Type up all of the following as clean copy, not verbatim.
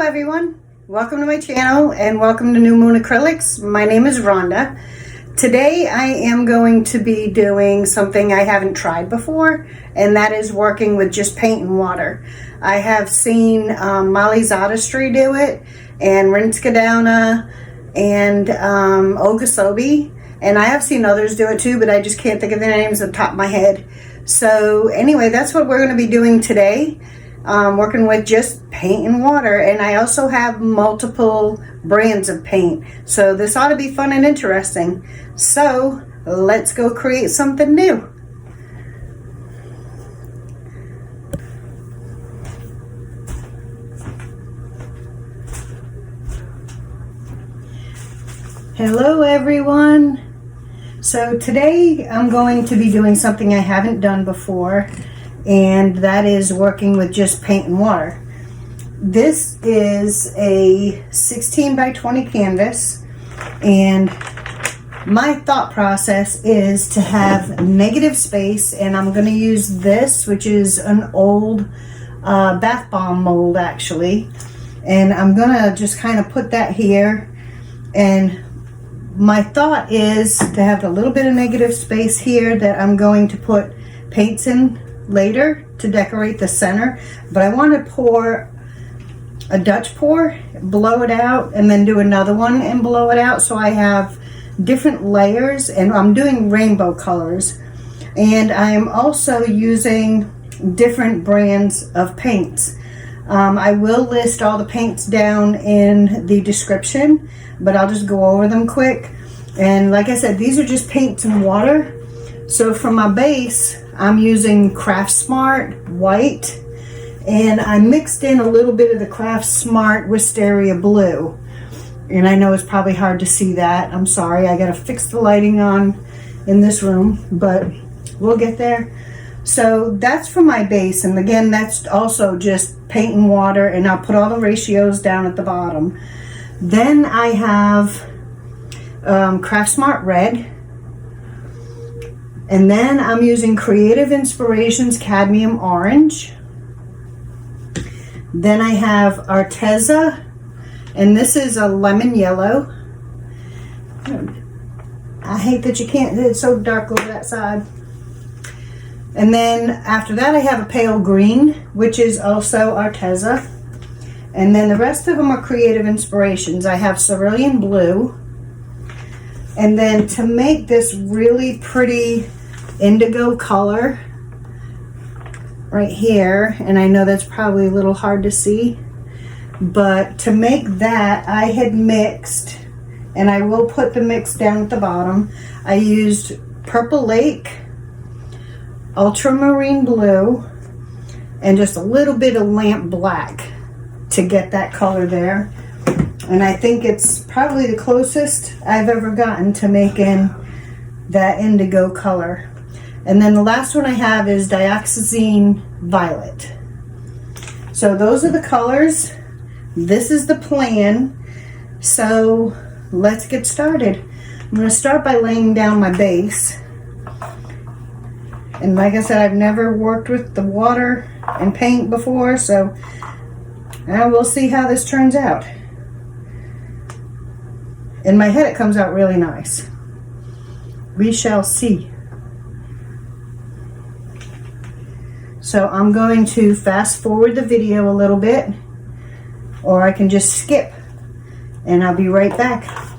everyone, welcome to my channel and welcome to New Moon Acrylics. My name is Rhonda. Today I am going to be doing something I haven't tried before, and that is working with just paint and water. I have seen Molly's Artistry do it, and Rinskadowna, and Ogasobi, and I have seen others do it too, but I just can't think of their names on the top of my head. So anyway, that's what we're going to be doing today. Working with just paint and water, and I also have multiple brands of paint, so this ought to be fun and interesting. So let's go create something new. Hello everyone. So today I'm going to be doing something I haven't done before, and that is working with just paint and water. This is a 16 by 20 canvas, and my thought process is to have negative space, and I'm going to use this, which is an old bath bomb mold actually, and I'm going to just kind of put that here. And my thought is to have a little bit of negative space here that I'm going to put paints in later to decorate the center, but I want to pour a Dutch pour, blow it out, and then do another one and blow it out, so I have different layers, and I'm doing rainbow colors. And I'm also using different brands of paints. I will list all the paints down in the description, but I'll just go over them quick. And like I said, these are just paints and water. So for my base, I'm using Craftsmart White, and I mixed in a little bit of the Craftsmart Wisteria Blue. And I know it's probably hard to see that. I'm sorry, I gotta fix the lighting on in this room, but we'll get there. So that's for my base, and again, that's also just paint and water, and I'll put all the ratios down at the bottom. Then I have Craftsmart Red. And then I'm using Creative Inspirations Cadmium Orange. Then I have Arteza, and this is a lemon yellow. I hate that you can't, it's so dark over that side. And then after that I have a pale green, which is also Arteza. And then the rest of them are Creative Inspirations. I have Cerulean Blue. And then to make this really pretty indigo color right here, and I know that's probably a little hard to see, but to make that I had mixed, and I will put the mix down at the bottom, I used Purple Lake, Ultramarine Blue, and just a little bit of lamp black to get that color there. And I think it's probably the closest I've ever gotten to making that indigo color. And then the last one I have is Dioxazine Violet. So those are the colors. This is the plan. So let's get started. I'm going to start by laying down my base. And like I said, I've never worked with the water and paint before, so we'll see how this turns out. In my head it comes out really nice. We shall see. So I'm going to fast forward the video a little bit, or I can just skip, and I'll be right back.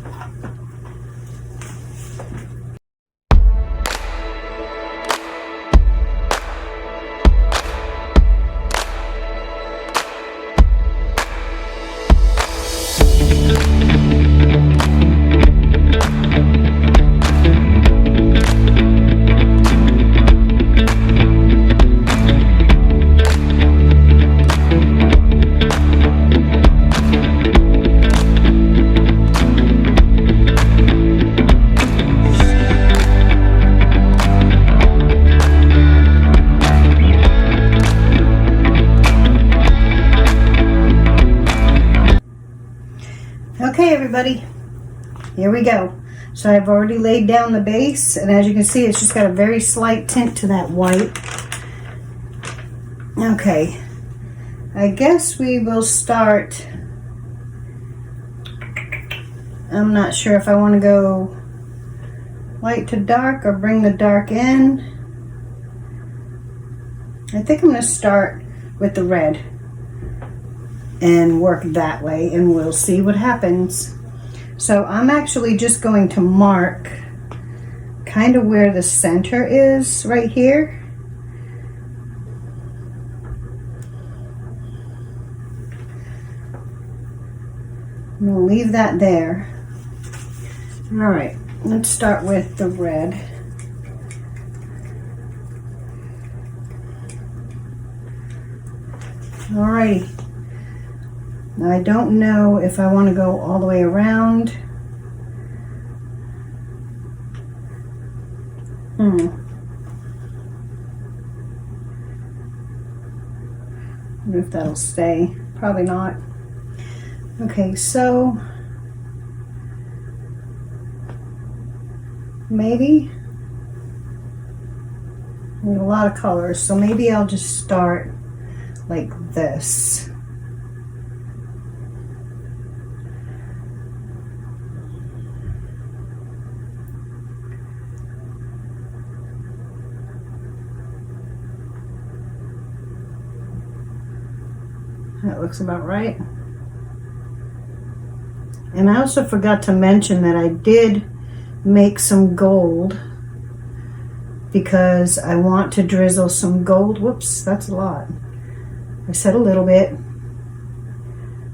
Okay everybody, here we go. So I've already laid down the base, and as you can see, it's just got a very slight tint to that white. Okay, I guess we will start I'm not sure if I want to go light to dark or bring the dark in. I think I'm going to start with the red and work that way, and we'll see what happens. So I'm actually just going to mark kind of where the center is right here. I'm going to leave that there. All right, let's start with the red. All righty. Now I don't know if I want to go all the way around. I wonder if that'll stay. Probably not. Okay, so maybe there's a lot of colors, so maybe I'll just start like this. That looks about right. And I also forgot to mention that I did make some gold because I want to drizzle some gold. Whoops, that's a lot. I said a little bit.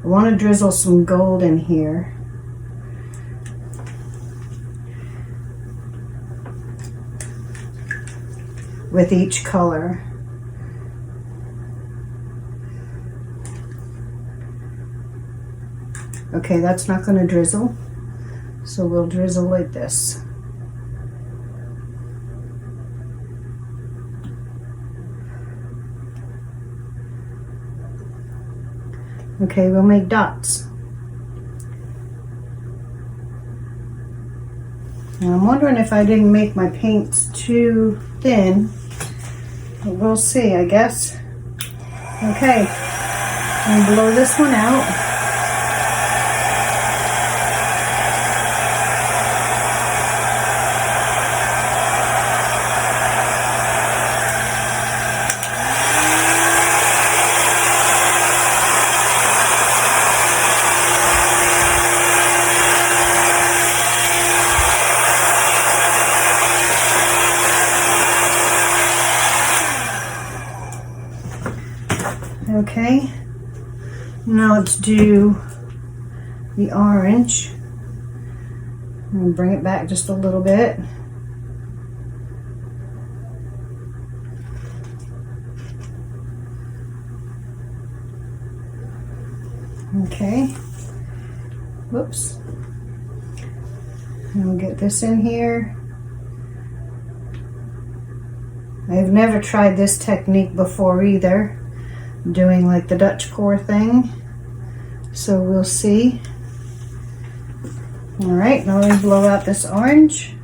I want to drizzle some gold in here. With each color. Okay, that's not going to drizzle, so we'll drizzle like this. Okay, we'll make dots. Now I'm wondering if I didn't make my paints too thin, but we'll see, I guess. Okay, I'm gonna blow this one out. Okay, now let's do the orange. I'm going to bring it back just a little bit. Okay, whoops. And we'll get this in here. I've never tried this technique before either. Doing like the Dutch pour thing, so we'll see. All right, now let me blow out this orange.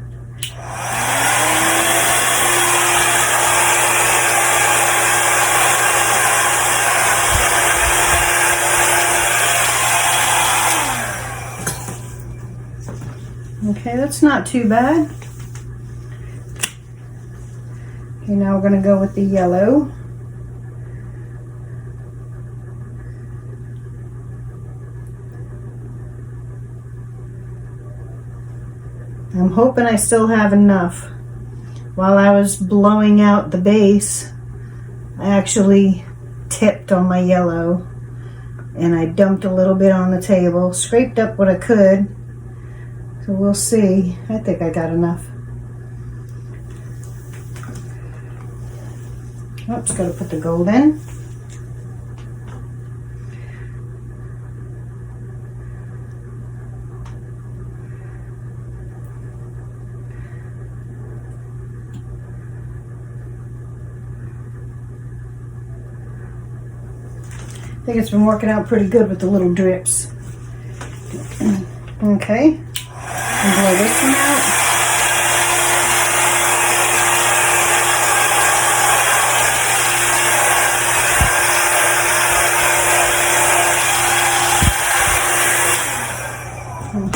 Okay, that's not too bad. Okay, now we're going to go with the yellow. I'm hoping I still have enough. While I was blowing out the base, I actually tipped on my yellow and I dumped a little bit on the table, scraped up what I could. So we'll see. I think I got enough. Oops, gotta put the gold in. I think it's been working out pretty good with the little drips. Okay, and blow this one out.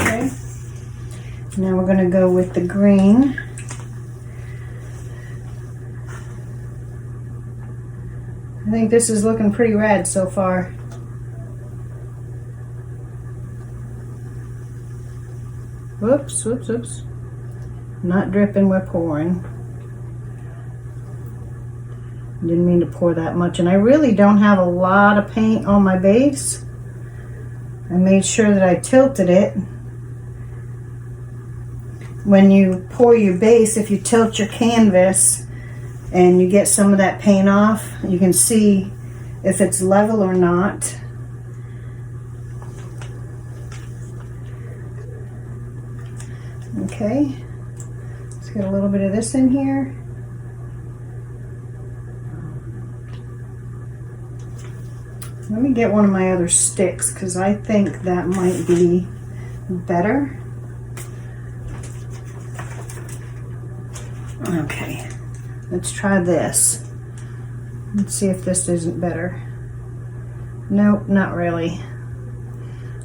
Okay, to go with the green. I think this is looking pretty red so far. Whoops, whoops, whoops. Not dripping, we're pouring. Didn't mean to pour that much, and I really don't have a lot of paint on my base. I made sure that I tilted it. When you pour your base, if you tilt your canvas and you get some of that paint off, you can see if it's level or not. Okay, let's get a little bit of this in here. Let me get one of my other sticks because I think that might be better. Okay, let's try this. Let's see if this isn't better. Nope, not really.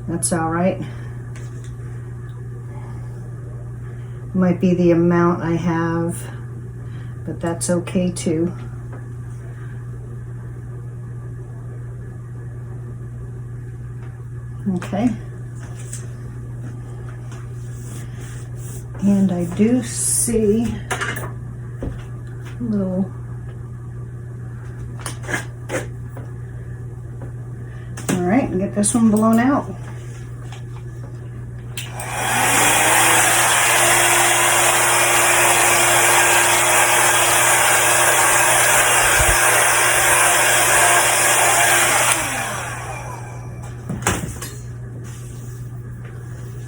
That's all right. Might be the amount I have, but that's okay too. Okay. And I do see a little. All right, get this one blown out.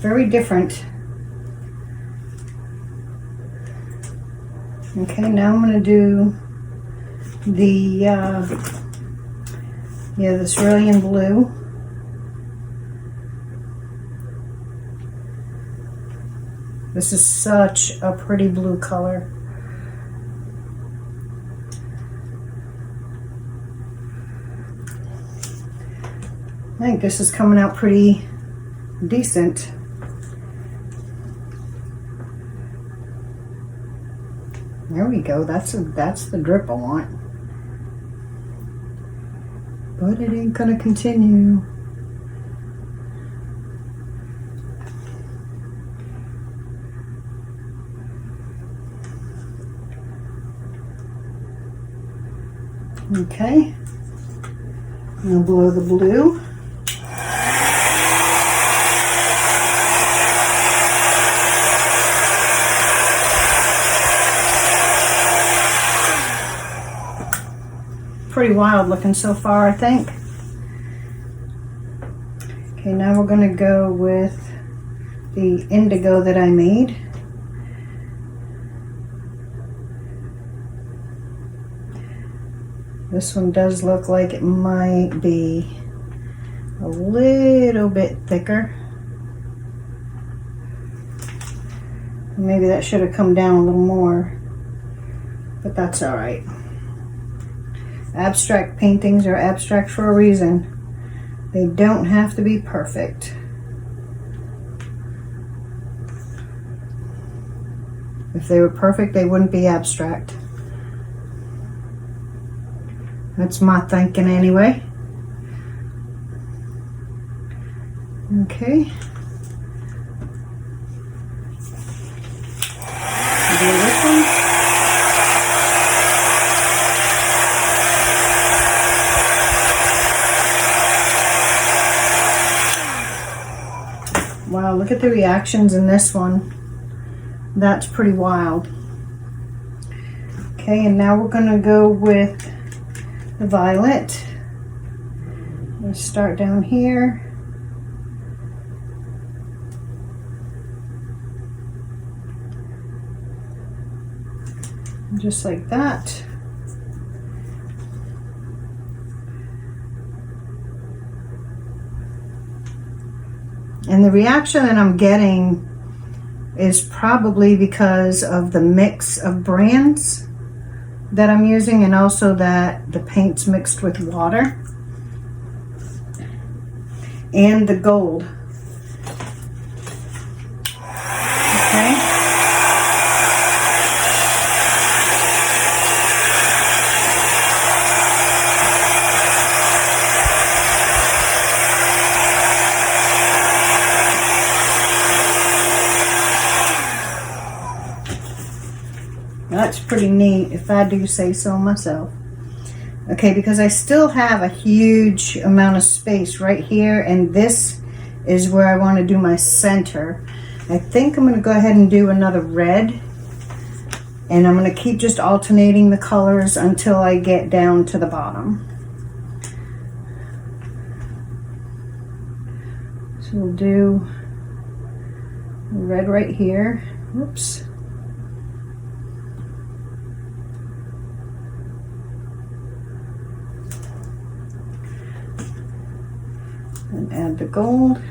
Very different. Okay, now I'm going to do the the Cerulean Blue. This is such a pretty blue color. I think this is coming out pretty decent. There we go. That's the drip I want. But it ain't gonna continue. Okay. I'm gonna blow the blue. Pretty wild looking so far, I think. Okay, now we're going to go with the indigo that I made. This one does look like it might be a little bit thicker. Maybe that should have come down a little more, but that's all right. Abstract paintings are abstract for a reason. They don't have to be perfect. If they were perfect, they wouldn't be abstract. That's my thinking anyway. Okay. Do this one. Wow, look at the reactions in this one. That's pretty wild. Okay, and now we're going to go with the violet. Let's start down here. Just like that. And the reaction that I'm getting is probably because of the mix of brands that I'm using, and also that the paint's mixed with water and the gold. Okay. pretty neat if I do say so myself. Okay, because I still have a huge amount of space right here, and this is where I want to do my center. I think I'm going to go ahead and do another red, and I'm going to keep just alternating the colors until I get down to the bottom. So we'll do red right here. Whoops. And add the gold.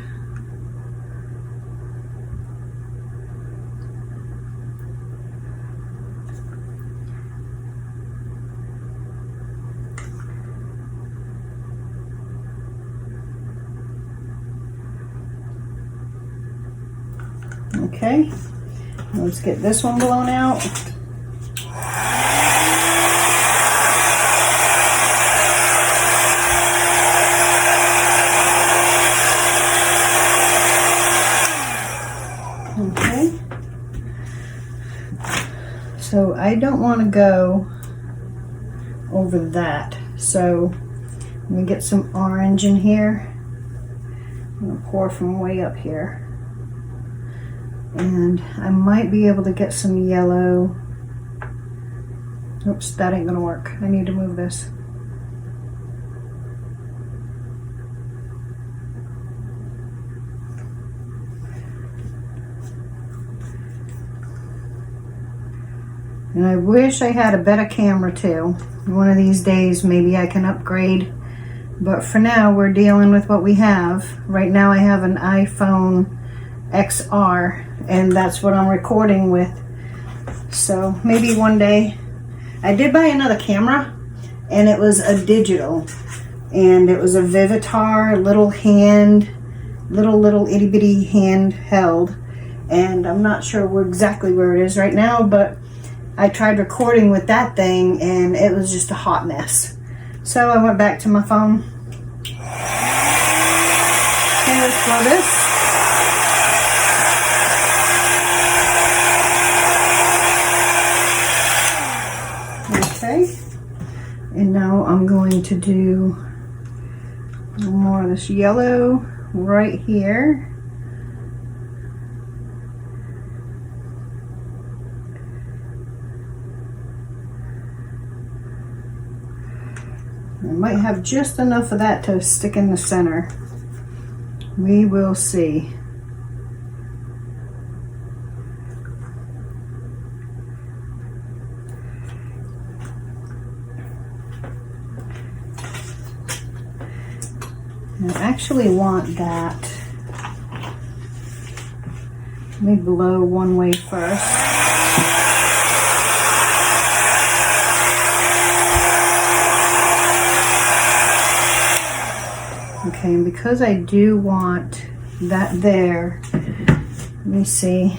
Okay, let's get this one blown out. Okay, so I don't want to go over that, so let me get some orange in here. I'm going to pour from way up here. And I might be able to get some yellow. Oops, that ain't gonna work. I need to move this. And I wish I had a better camera too. One of these days maybe I can upgrade. But for now we're dealing with what we have. Right now I have an iPhone XR, and that's what I'm recording with. So maybe one day. I did buy another camera, and it was a digital, and it was a Vivitar little itty bitty handheld, and I'm not sure exactly where it is right now, but I tried recording with that thing and it was just a hot mess. So I went back to my phone. Okay, let's blow this. And now I'm going to do more of this yellow right here. I might have just enough of that to stick in the center. We will see. I actually want that. Let me blow one way first. Okay, and because I do want that there, let me see.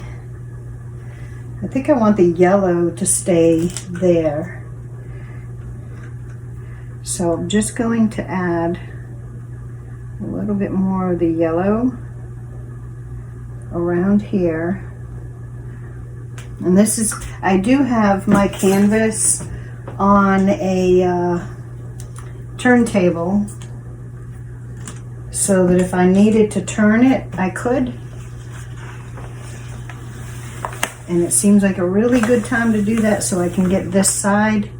I think I want the yellow to stay there. So I'm just going to add a little bit more of the yellow around here. And this is, I do have my canvas on a turntable so that if I needed to turn it, I could. And it seems like a really good time to do that so I can get this side.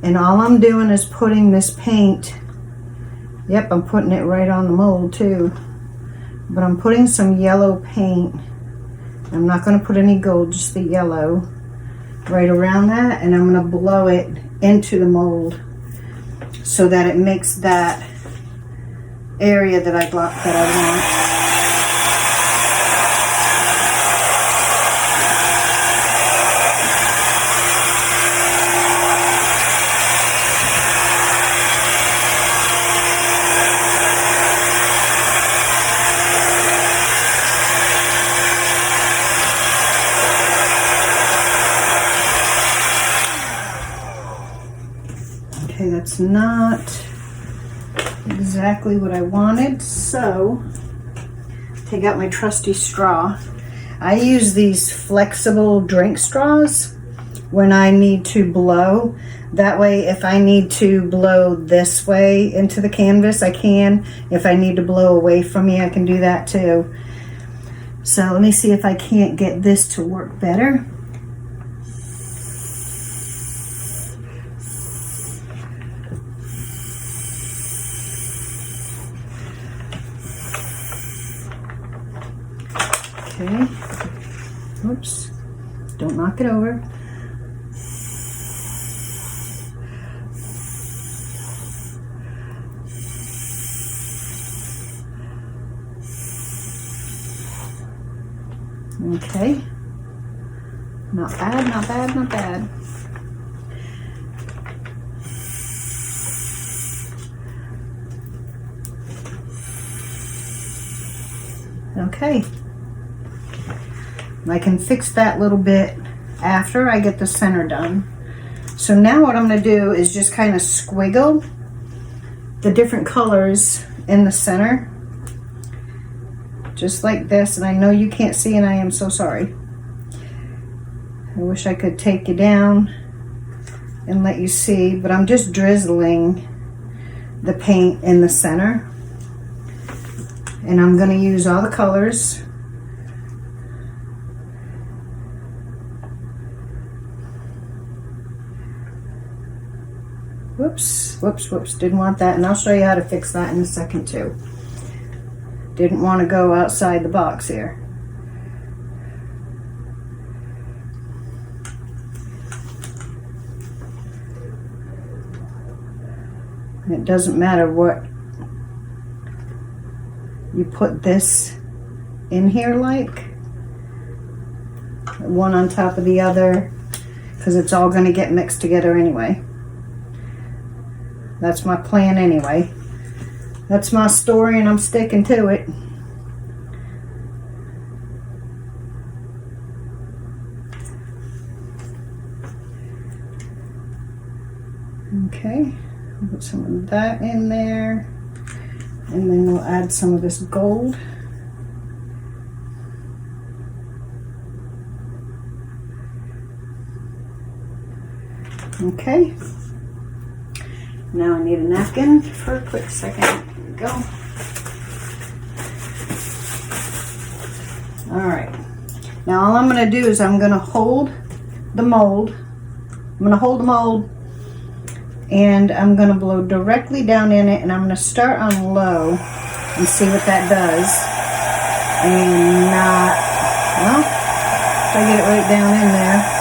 And all I'm doing is putting this paint. Yep, I'm putting it right on the mold too. But I'm putting some yellow paint. I'm not going to put any gold, just the yellow right around that, and I'm going to blow it into the mold so that it makes that area that I want. Okay, that's not exactly what I wanted, so take out my trusty straw. I use these flexible drink straws, when I need to blow. That way, if I need to blow this way into the canvas, I can. If I need to blow away from me, I can do that too. So let me see if I can't get this to work better. Okay. Oops. Don't knock it over. Okay. Not bad, not bad, not bad. Okay. I can fix that little bit after I get the center done. So now what I'm going to do is just kind of squiggle the different colors in the center. Just like this, and I know you can't see, and I am so sorry. I wish I could take you down and let you see, but I'm just drizzling the paint in the center. And I'm going to use all the colors. Whoops, whoops, whoops, didn't want that, and I'll show you how to fix that in a second too. Didn't want to go outside the box here. It doesn't matter what you put this in here like, one on top of the other, because it's all going to get mixed together anyway. That's my plan anyway. That's my story, and I'm sticking to it. Okay, I'll put some of that in there, and then we'll add some of this gold. Okay, now I need a napkin for a quick second. Here we go. Alright, now all I'm going to do is I'm going to hold the mold. I'm going to hold the mold, and I'm going to blow directly down in it, and I'm going to start on low and see what that does. And not, well, if I get it right down in there.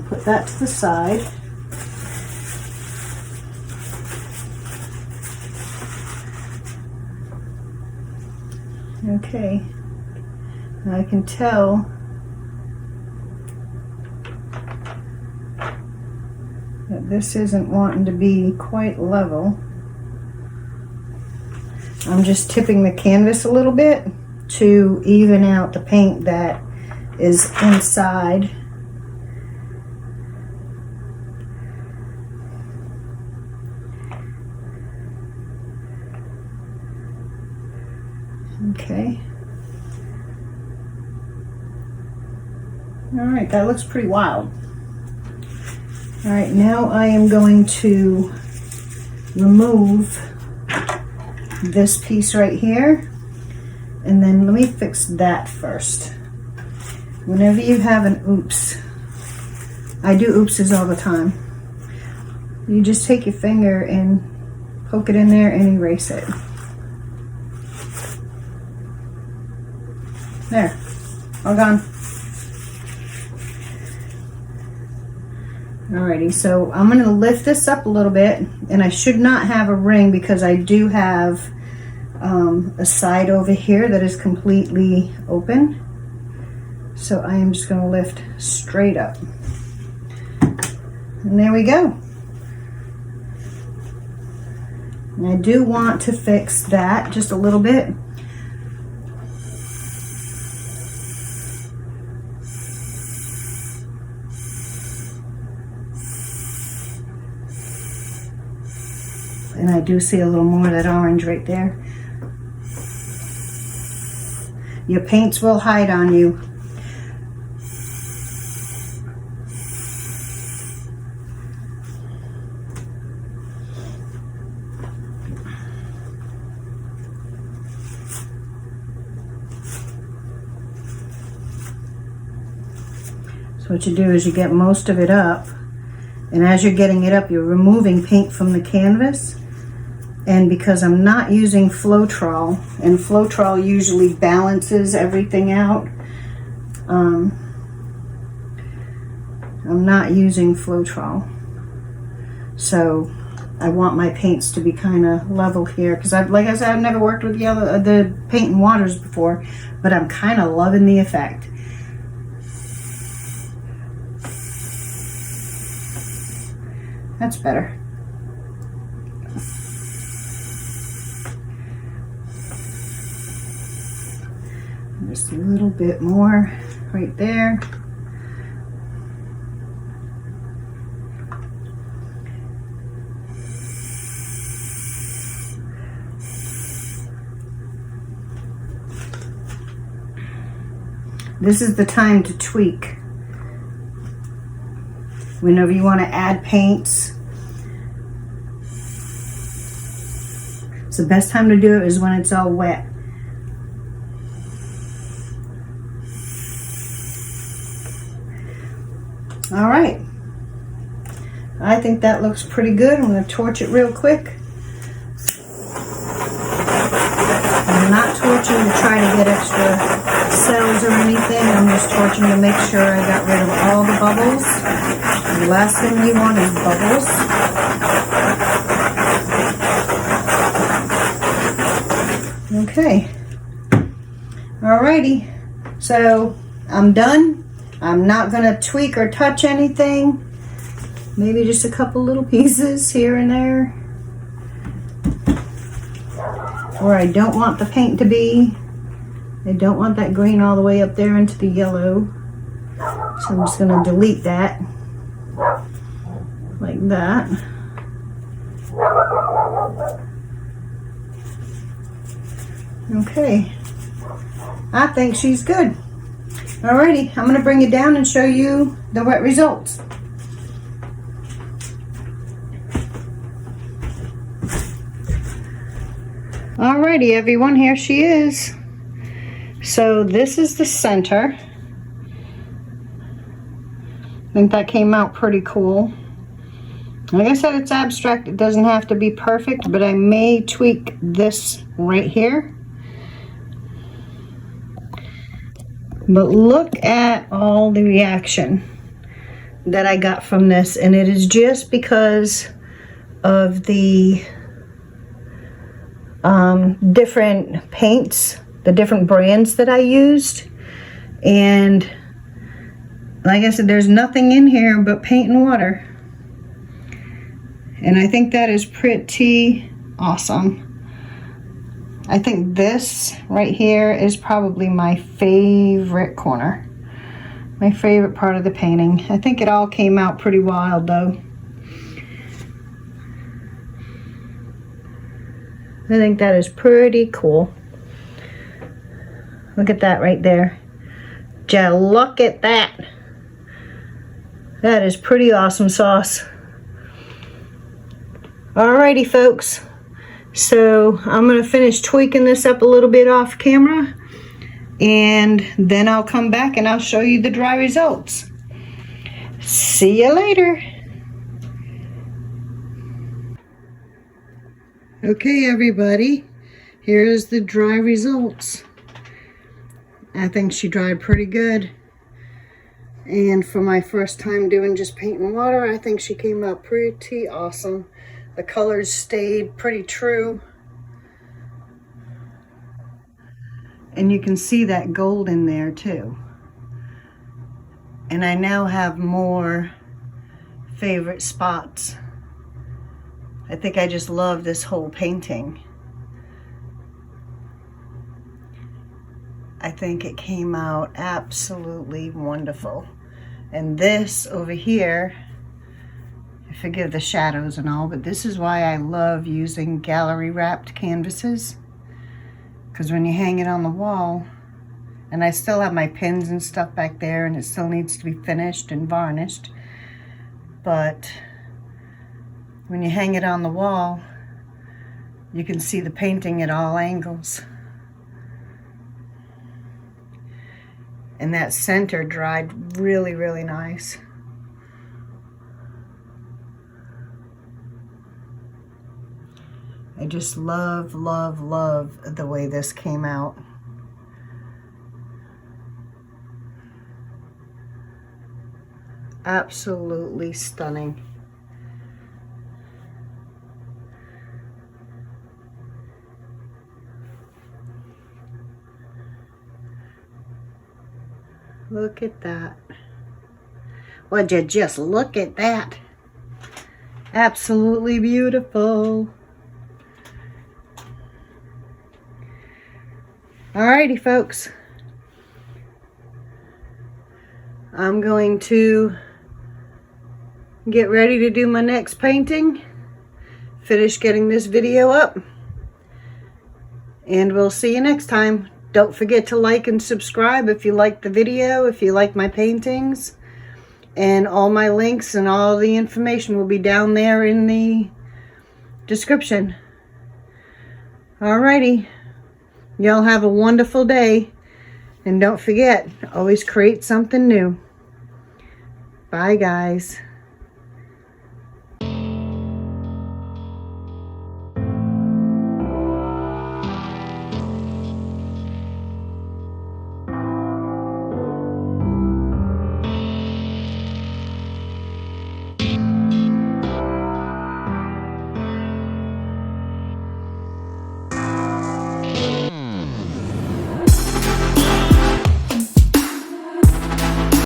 Put that to the side. Okay, now I can tell that this isn't wanting to be quite level. I'm just tipping the canvas a little bit to even out the paint that is inside. Okay. All right, that looks pretty wild. All right, now I am going to remove this piece right here, and then let me fix that first. Whenever you have an oops, I do oopses all the time, you just take your finger and poke it in there and erase it. There, all gone. Alrighty, so I'm going to lift this up a little bit, and I should not have a ring because I do have a side over here that is completely open. So I am just going to lift straight up. And there we go. And I do want to fix that just a little bit. And I do see a little more of that orange right there. Your paints will hide on you. So what you do is you get most of it up, and as you're getting it up, you're removing paint from the canvas. And because I'm not using Floetrol, and Floetrol usually balances everything out, I'm not using Floetrol. So I want my paints to be kind of level here, because like I said, I've never worked with the paint and waters before, but I'm kind of loving the effect. That's better. Just a little bit more right there. This is the time to tweak. Whenever you want to add paints, it's the best time to do it is when it's all wet. All right, I think that looks pretty good. I'm going to torch it real quick. I'm not torching to try to get extra cells or anything. I'm just torching to make sure I got rid of all the bubbles. The last thing you want is bubbles. Okay. Alrighty. So I'm done. I'm not going to tweak or touch anything. Maybe just a couple little pieces here and there where I don't want the paint to be. I don't want that green all the way up there into the yellow. So I'm just going to delete that like that. Okay. I think she's good. Alrighty, I'm going to bring it down and show you the wet results. Alrighty everyone, here she is. So this is the center. I think that came out pretty cool. Like I said, it's abstract. It doesn't have to be perfect, but I may tweak this right here. But look at all the reaction that I got from this, and it is just because of the different paints, the different brands that I used. And like I said, there's nothing in here but paint and water. And I think that is pretty awesome. I think this right here is probably my favorite corner. My favorite part of the painting. I think it all came out pretty wild though. I think that is pretty cool. Look at that right there. Just look at that. That is pretty awesome sauce. Alrighty folks. So I'm going to finish tweaking this up a little bit off camera, and then I'll come back and I'll show you the dry results. See you later. Okay everybody, here's the dry results. I think she dried pretty good. And for my first time doing just paint and water, I think she came out pretty awesome. The colors stayed pretty true. And you can see that gold in there too. And I now have more favorite spots. I think I just love this whole painting. I think it came out absolutely wonderful. And this over here, if forgive the shadows and all, but this is why I love using gallery wrapped canvases. Because when you hang it on the wall, and I still have my pins and stuff back there, and it still needs to be finished and varnished, but when you hang it on the wall, you can see the painting at all angles. And that center dried really, really nice. I just love, love, love the way this came out. Absolutely stunning. Look at that. Would you just look at that? Absolutely beautiful. Alrighty, folks. I'm going to get ready to do my next painting. Finish getting this video up. And we'll see you next time. Don't forget to like and subscribe if you like the video, if you like my paintings. And all my links and all the information will be down there in the description. Alrighty. Y'all have a wonderful day. And don't forget, always create something new. Bye, guys.